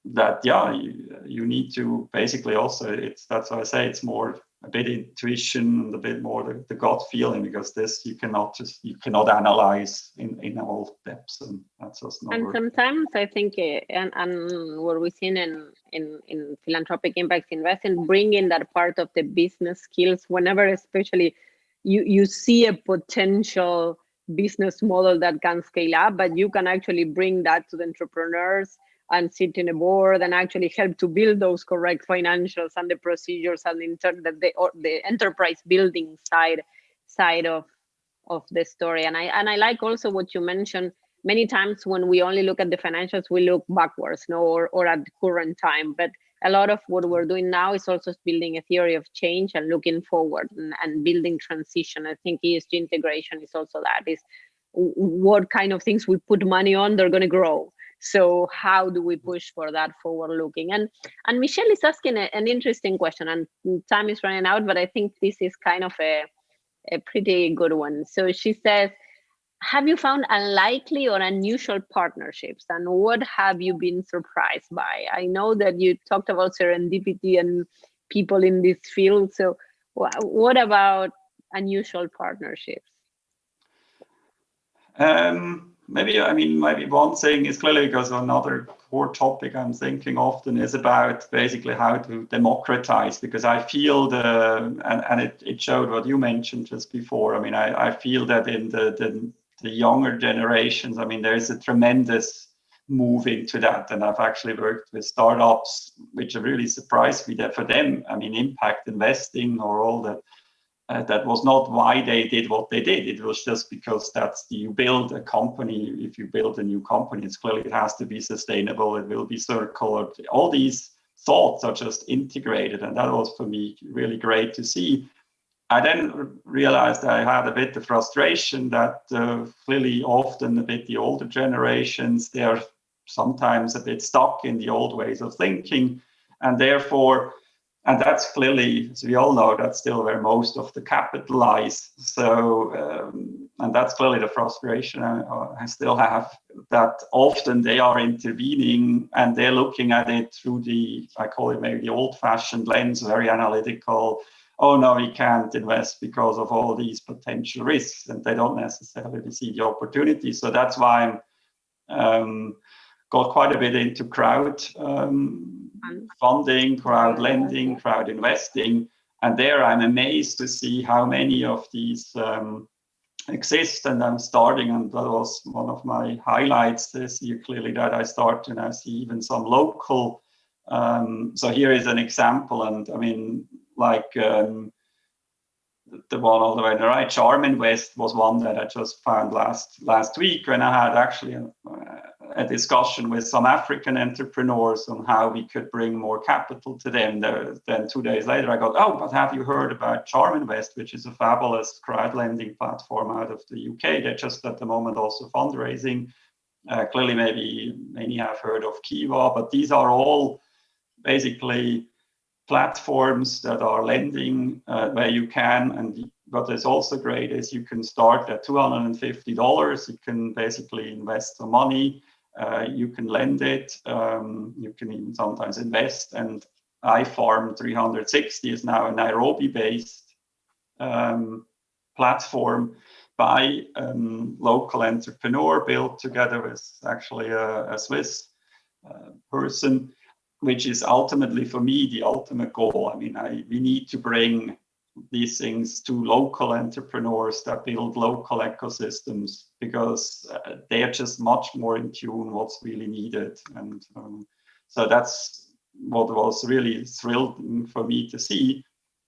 that, yeah, you need to basically also, that's why I say it's more a bit intuition and a bit more the gut feeling, because this you cannot analyze in all depths, and that's just not. And working. Sometimes I think, and what we've seen in philanthropic impact investing, bringing that part of the business skills whenever, especially you see a potential business model that can scale up, but you can actually bring that to the entrepreneurs and sit in a board and actually help to build those correct financials and the procedures and the enterprise building side of the story. And I like also what you mentioned. Many times when we only look at the financials, we look backwards, or at the current time. But a lot of what we're doing now is also building a theory of change and looking forward and building transition. I think ESG integration is also that, is what kind of things we put money on, they're going to grow. So how do we push for that forward looking? And Michelle is asking an interesting question, and time is running out, but I think this is kind of a pretty good one. So she says, have you found unlikely or unusual partnerships, and what have you been surprised by? I know that you talked about serendipity and people in this field. So what about unusual partnerships? Maybe one thing is clearly, because another core topic I'm thinking often is about basically how to democratize, because I feel it showed what you mentioned just before. I mean, I feel that in the younger generations, I mean, there's a tremendous move into that. And I've actually worked with startups, which have really surprised me that for them, I mean, impact investing or all that, that was not why they did what they did. It was just because you build a company. If you build a new company, it has to be sustainable. It will be circular. All these thoughts are just integrated. And that was for me really great to see. I then realized I had a bit of frustration that clearly often a bit the older generations, they're sometimes a bit stuck in the old ways of thinking. And therefore, and that's clearly, as we all know, that's still where most of the capital lies. So, and that's clearly the frustration I still have, that often they are intervening and they're looking at it through the, I call it maybe the old-fashioned lens, very analytical. Oh no, we can't invest because of all these potential risks, and they don't necessarily see the opportunity. So that's why I'm got quite a bit into crowd funding, crowd lending, crowd investing, and there I'm amazed to see how many of these exist. And I'm starting, and that was one of my highlights this year, clearly, that I start to now see even some local. So here is an example, and I mean, like the one all the way on the right, Charm Invest was one that I just found last week when I had actually a discussion with some African entrepreneurs on how we could bring more capital to them. Then 2 days later, I got, oh, but have you heard about Charm Invest, which is a fabulous crowd lending platform out of the UK? They're just at the moment also fundraising. Clearly, maybe many have heard of Kiva, but these are all basically platforms that are lending where you can, and what is also great is you can start at $250. You can basically invest some money, you can lend it, you can even sometimes invest. And iFarm 360 is now a Nairobi-based platform by local entrepreneur, built together with actually a Swiss person, which is ultimately for me the ultimate goal. I mean, we need to bring these things to local entrepreneurs that build local ecosystems, because they're just much more in tune what's really needed. And so that's what was really thrilling for me to see.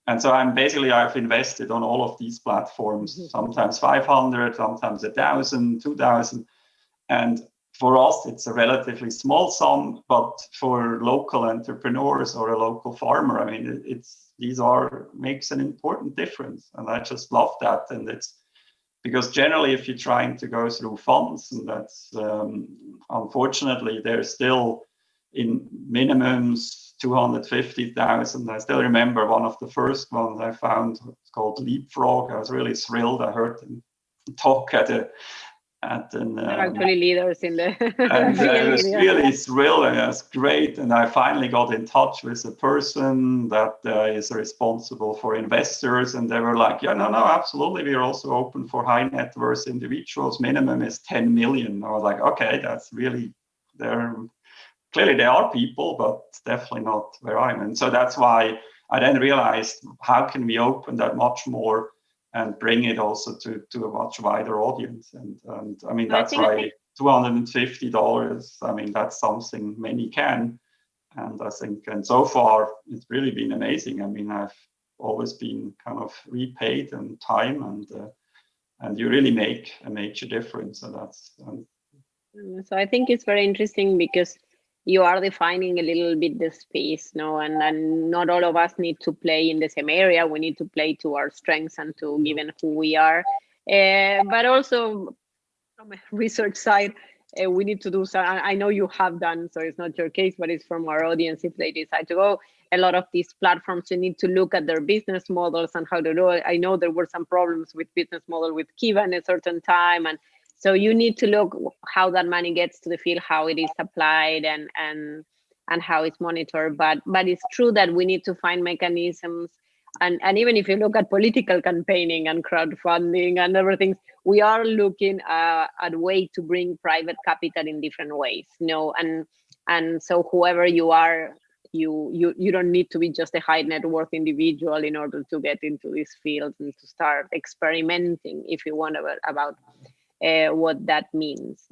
And so I've invested on all of these platforms, sometimes 500, sometimes 1,000, 2,000. And for us, it's a relatively small sum, but for local entrepreneurs or a local farmer, I mean, makes an important difference. And I just love that. And it's because generally, if you're trying to go through funds, and that's unfortunately, they're still in minimums 250,000. I still remember one of the first ones I found, it's called Leapfrog. I was really thrilled. I heard them talk they're actually leaders in the and I was really thrilled, and that's great. And I finally got in touch with a person that is responsible for investors, and they were like, yeah, no, absolutely, we're also open for high net worth individuals. Minimum is 10 million. I was like, okay, that's really, clearly there are people, but definitely not where I'm. And so that's why I then realized, how can we open that much more and bring it also to a much wider audience. And I mean, that's why $250, I mean, that's something many can. And I think, and so far, it's really been amazing. I mean, I've always been kind of repaid in time, and you really make a major difference. So that's. So I think it's very interesting, because you are defining a little bit the space, no, and not all of us need to play in the same area. We need to play to our strengths and to given who we are. But also from a research side, we need to do so. I know you have done, so it's not your case, but it's from our audience. If they decide to go, a lot of these platforms, you need to look at their business models and how to do it. I know there were some problems with business model with Kiva in a certain time, and so you need to look how that money gets to the field, how it is applied, and how it's monitored. But it's true that we need to find mechanisms. And even if you look at political campaigning and crowdfunding and everything, we are looking at a way to bring private capital in different ways. And so whoever you are, you don't need to be just a high net worth individual in order to get into this field and to start experimenting, if you want, about what that means.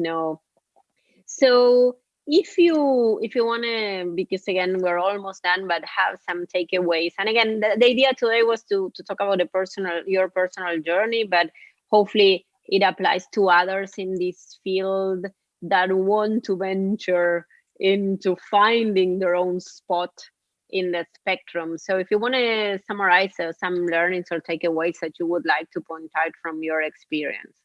So if you want to, because again we're almost done, but have some takeaways. And again, the idea today was to talk about your personal journey, but hopefully it applies to others in this field that want to venture into finding their own spot in the spectrum. So if you want to summarize some learnings or takeaways that you would like to point out from your experience,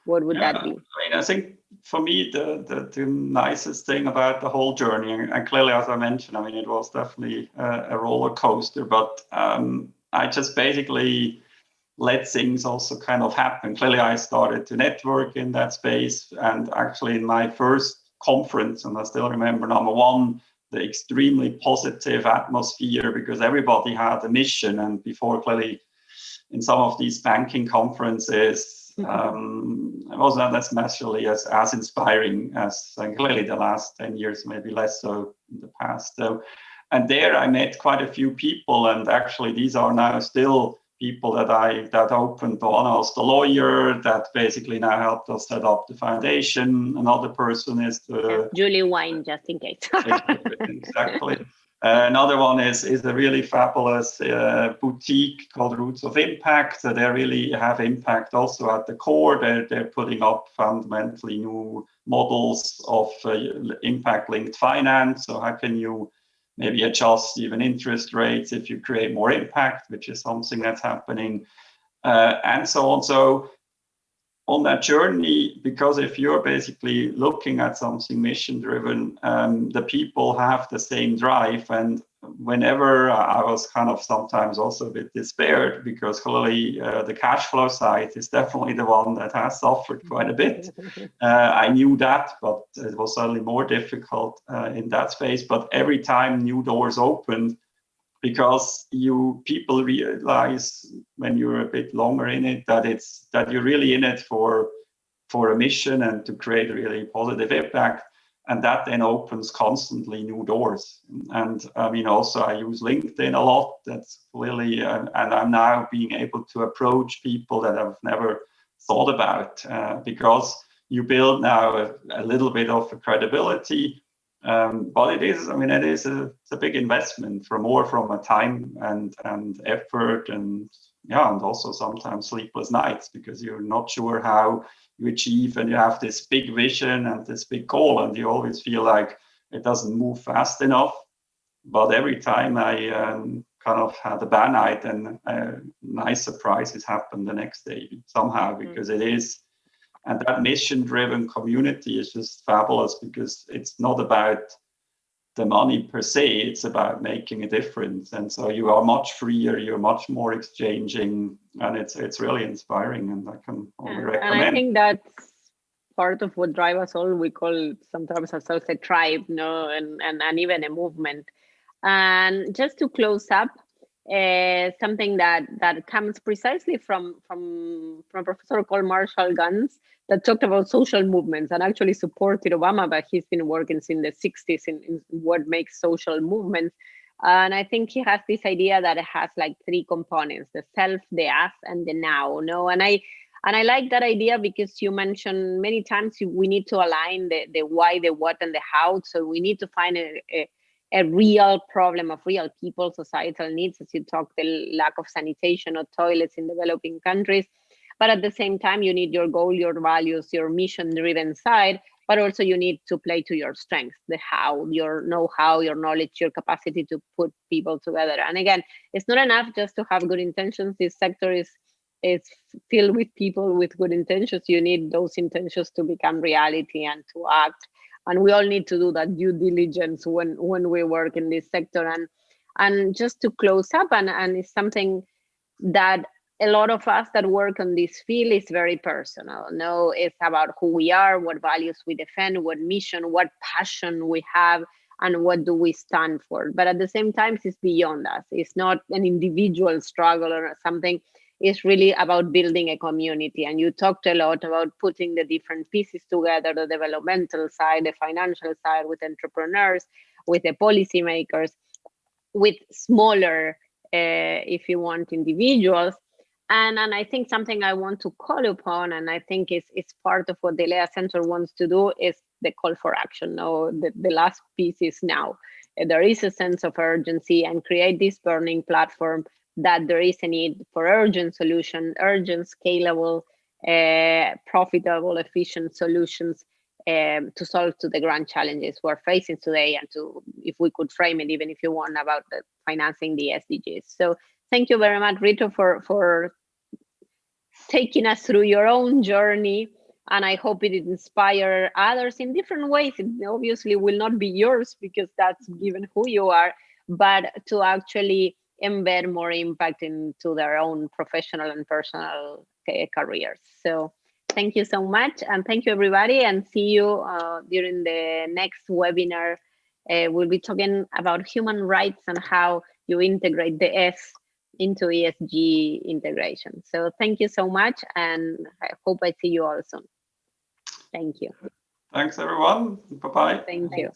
what would that be? I mean, I think for me, the nicest thing about the whole journey, and clearly, as I mentioned, I mean, it was definitely a roller coaster, but I just basically let things also kind of happen. Clearly, I started to network in that space, and actually in my first conference, and I still remember number one, the extremely positive atmosphere, because everybody had a mission. And before, clearly, in some of these banking conferences, it was not necessarily as inspiring as clearly the last 10 years, maybe less so in the past. So, and there I met quite a few people, and actually these are now still people that opened one as the lawyer that basically now helped us set up the foundation. Another person is Julie Wine, just in case. Exactly. Another one is a really fabulous boutique called Roots of Impact. So they really have impact also at the core. They're putting up fundamentally new models of impact-linked finance. So how can you maybe adjust even interest rates if you create more impact, which is something that's happening, and so on. So on that journey, because if you're basically looking at something mission driven, the people have the same drive. And whenever I was kind of sometimes also a bit despaired, because clearly the cash flow side is definitely the one that has suffered quite a bit. I knew that, but it was certainly more difficult in that space. But every time new doors opened, because people realize when you're a bit longer in it that you're really in it for a mission and to create a really positive impact, and that then opens constantly new doors. And I mean, also I use LinkedIn a lot. That's clearly, and I'm now being able to approach people that I've never thought about, because you build now a little bit of a credibility. But it's a big investment from a time and effort, and also sometimes sleepless nights, because you're not sure how you achieve, and you have this big vision and this big goal, and you always feel like it doesn't move fast enough. But every time I kind of had a bad night, and nice surprises happen the next day somehow, because it is. And that mission-driven community is just fabulous, because it's not about the money per se, it's about making a difference. And so you are much freer, you're much more exchanging, and it's really inspiring, and I can only recommend. And I think that's part of what drives us all. We call sometimes ourselves a tribe, and even a movement. And just to close up, something that comes precisely from a professor called Marshall Guns, that talked about social movements and actually supported Obama, but he's been working since the 60s in what makes social movements. And I think he has this idea that it has like three components: the self, the us, and the now. And I like that idea, because you mentioned many times we need to align the why, the what, and the how. So we need to find a real problem of real people, societal needs, as you talk, the lack of sanitation or toilets in developing countries. But at the same time, you need your goal, your values, your mission-driven side, but also you need to play to your strengths, the how, your know-how, your knowledge, your capacity to put people together. And again, it's not enough just to have good intentions. This sector is filled with people with good intentions. You need those intentions to become reality and to act. And we all need to do that due diligence when we work in this sector. And just to close up, and it's something that a lot of us that work on this field is very personal. It's about who we are, what values we defend, what mission, what passion we have, and what do we stand for. But at the same time, it's beyond us. It's not an individual struggle or something. It's really about building a community. And you talked a lot about putting the different pieces together, the developmental side, the financial side, with entrepreneurs, with the policymakers, with smaller, if you want, individuals. And I think something I want to call upon, and I think it's part of what the Lea Center wants to do, is the call for action. The last piece is now. There is a sense of urgency, and create this burning platform that there is a need for urgent solution, urgent, scalable, profitable, efficient solutions to solve to the grand challenges we're facing today, and to, if we could frame it, even if you want, about the financing the SDGs. So thank you very much, Reto, for taking us through your own journey. And I hope it inspire others in different ways. It obviously will not be yours, because that's given who you are, but to actually embed more impact into their own professional and personal careers. So thank you so much, and thank you, everybody, and see you during the next webinar. We'll be talking about human rights and how you integrate the S into ESG integration. So thank you so much, and I hope I see you all soon. Thank you. Thanks, everyone. Bye-bye. Thank you.